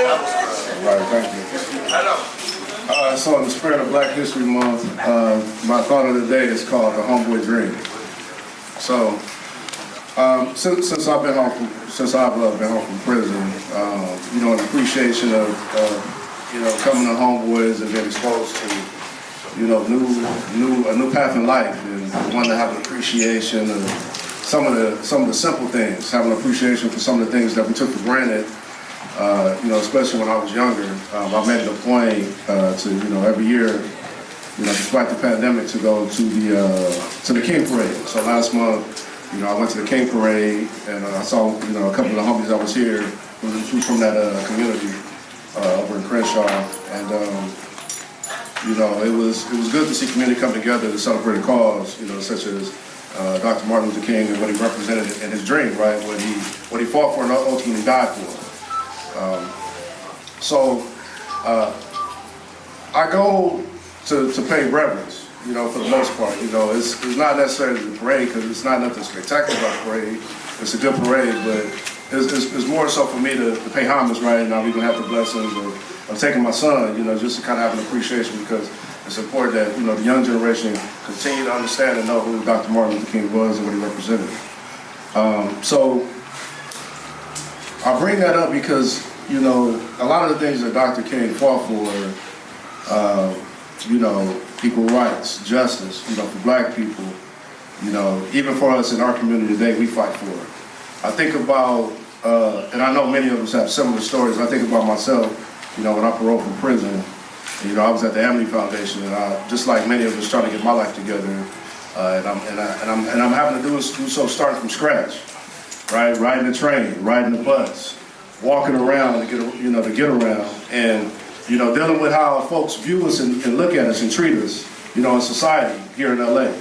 Right, thank you. So in the spirit of Black History Month, my thought of the day is called the Homeboy Dream. So, since I've been home from prison, an appreciation of coming to Homeboys and being exposed to a new path in life, and one to have an appreciation of some of the simple things, have an appreciation for some of the things that we took for granted. Especially when I was younger, I made it a point to every year, despite the pandemic, to go to the King Parade. So last month, I went to the King Parade, and I saw a couple of the homies that was here who from that community over in Crenshaw, and it was good to see community come together to celebrate a cause, such as Dr. Martin Luther King and what he represented in his dream, right? What he fought for and ultimately died for. I go to pay reverence, for the most part. It's not necessarily the parade, because it's not nothing spectacular about the parade. It's a good parade, but it's more so for me to pay homage, right? And I'll even have the blessings of taking my son, just to kind of have an appreciation, because it's important that, the young generation continue to understand and know who Dr. Martin Luther King was and what he represented. So I bring that up because, a lot of the things that Dr. King fought for, equal rights, justice, for Black people, even for us in our community today, we fight for it. I think about, and I know many of us have similar stories. I think about myself, when I paroled from prison, and, I was at the Amity Foundation, and I, just like many of us, trying to get my life together, and I'm having to do so starting from scratch, right? Riding the train, riding the bus, walking around to get around, and dealing with how folks view us and look at us and treat us, in society here in LA.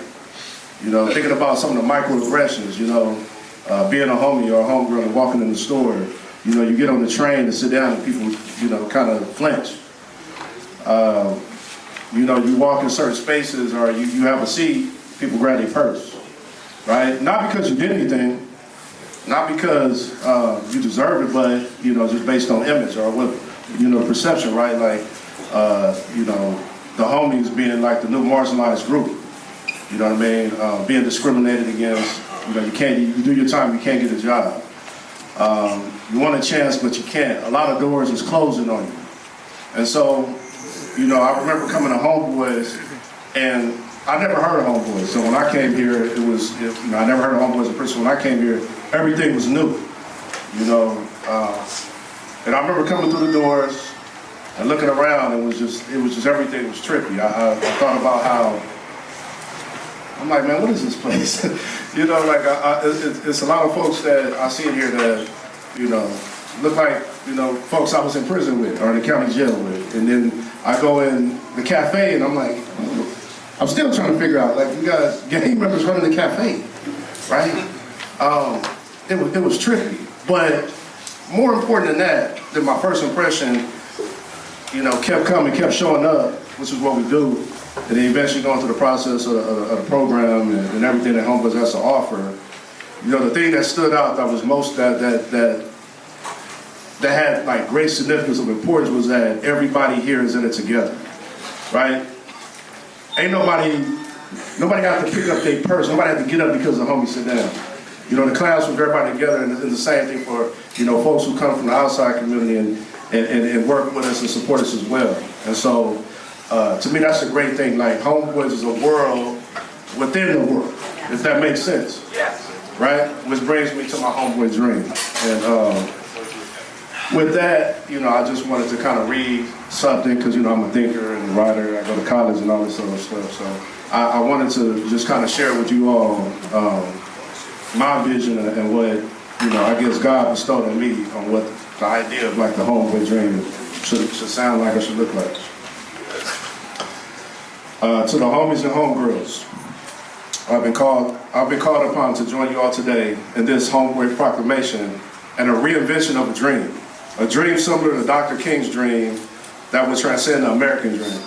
Thinking about some of the microaggressions, being a homie or a homegirl and walking in the store, you get on the train and sit down and people, kind of flinch. You walk in certain spaces or you have a seat, people grab their purse, right? Not because you did anything, not because you deserve it, but just based on image or what perception, right? Like the homies being like the new marginalized group. You know what I mean? Being discriminated against. You do your time, you can't get a job. You want a chance, but you can't. A lot of doors is closing on you. And so, I remember coming to Homeboys, and I never heard of Homeboys. So when I came here, I never heard of Homeboys in prison. When I came here, everything was new, and I remember coming through the doors and looking around. It was just everything was trippy. I thought about how, I'm like, man, what is this place? It's a lot of folks that I see in here that, look like, folks I was in prison with or in the county jail with. And then I go in the cafe and I'm like, I'm still trying to figure out, like, you got gang members running the cafe, right? It was trippy, but more important than my first impression, kept coming, kept showing up, which is what we do, and then eventually going through the process of the program and everything that Homeboys has to offer. The thing that stood out that was most that had like great significance of importance was that everybody here is in it together, right? Ain't nobody got to pick up their purse. Nobody had to get up because the homie sit down. The class was everybody together, and the same thing for, folks who come from the outside community and work with us and support us as well. And so, to me, that's a great thing. Like, Homeboys is a world within the world, if that makes sense. Yes. Right? Which brings me to my Homeboy dream. And with that, I just wanted to kind of read something, because, I'm a thinker and a writer. I go to college and all this sort of stuff. So I wanted to just kind of share with you all my vision and what, I guess God bestowed on me on what the idea of like the Homeboy dream should sound like or should look like. To the homies and homegirls, I've been called upon to join you all today in this Homeboy proclamation and a reinvention of a dream similar to Dr. King's dream that would transcend the American dream.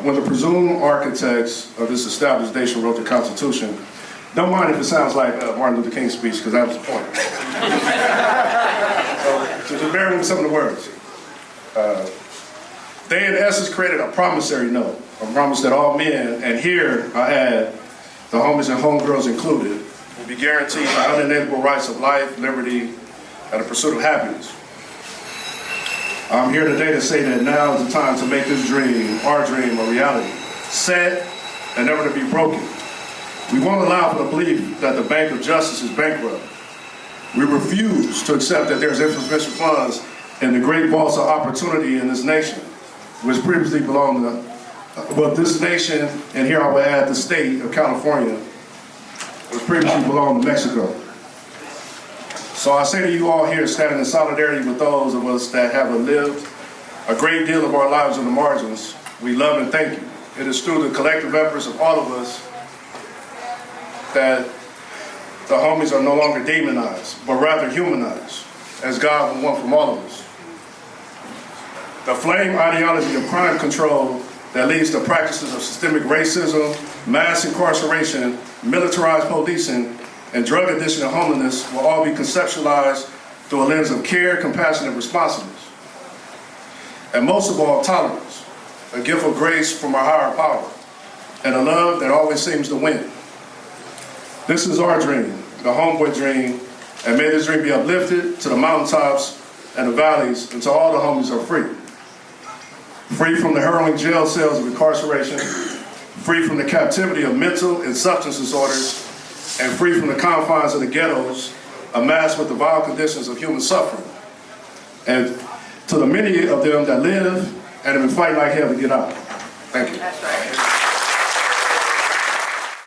When the presumed architects of this established nation wrote the Constitution, don't mind if it sounds like Martin Luther King's speech, because that was the point. So, So just bear with me some of the words. They in essence created a promissory note, a promise that all men, and here I add the homies and homegirls included, will be guaranteed the unalienable rights of life, liberty, and the pursuit of happiness. I'm here today to say that now is the time to make this dream, our dream, a reality, set and never to be broken. We won't allow for the belief that the Bank of Justice is bankrupt. We refuse to accept that there's insufficient funds in the great vaults of opportunity in this nation, which previously belonged to, this nation, and here I will add the state of California, which previously belonged to Mexico. So I say to you all here, standing in solidarity with those of us that have lived a great deal of our lives on the margins, we love and thank you. It is through the collective efforts of all of us that the homies are no longer demonized, but rather humanized, as God would want from all of us. The flame ideology of crime control that leads to practices of systemic racism, mass incarceration, militarized policing, and drug addiction and homelessness will all be conceptualized through a lens of care, compassion, and responsiveness. And most of all, tolerance, a gift of grace from our higher power, and a love that always seems to win. This is our dream, the Homeboy dream, and may this dream be uplifted to the mountaintops and the valleys until all the homies are free. Free from the hurtling jail cells of incarceration, free from the captivity of mental and substance disorders, and free from the confines of the ghettos, amassed with the vile conditions of human suffering. And to the many of them that live and have been fighting like hell to get out. Thank you. That's right.